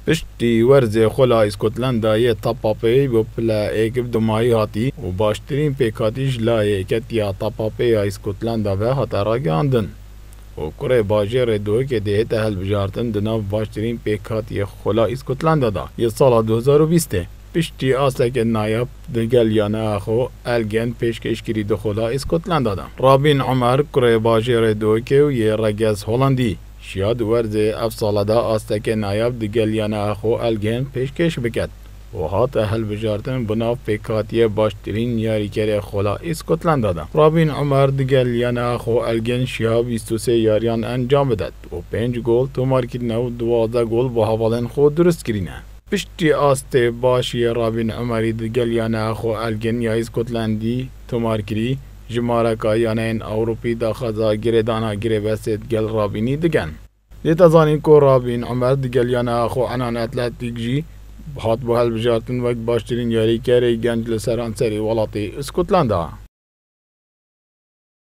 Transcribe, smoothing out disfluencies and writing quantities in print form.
پشتی ورز خلا اسکتلندا یه تاپاپی و پلا ایکب دمایی هاتی و باشترین پیکاتیش لایه کتیا تاپاپی اسکتلندا و هاتا را گاندن. و کره باجر دو که دهت هل بجارتن دناو باشترین پیکاتی خلا اسکتلندا دا یه سال 2020 پشتی آسک نایب دگل یانه اخو الگن پیشکشگیری دخلا اسکتلندا دا. رابین عمر کره باجر دو که و یه رگز هلندی شیاد ورز افسالدا آستک نایب دگلیانه اخو الگن پیشکش بکد و هات اهل بجارتن بناف پیکاتی باشترین یاریگر خلا اسکتلندا دا. رابین عمر دگلیانه اخو الگن شیاب 23 یاریان انجام بدد و 5 گل تو مارکت نو 12 گل با حوالن خود درست کرینه. پشتی آست باشی رابین عمری دگلیانه اخو الگن یا اسکتلندی تو مارکری جمارکا یانین اوروپی دا خزا گره دانا گره بسید گل رابینی دگن. دیتا زانین کو رابین عمر دگل یانه اخو عنان اتلتیک جی هات بو هل بجارتن وقت باشترین یاری کری گنج لسران سری ولاتی اسکتلندا.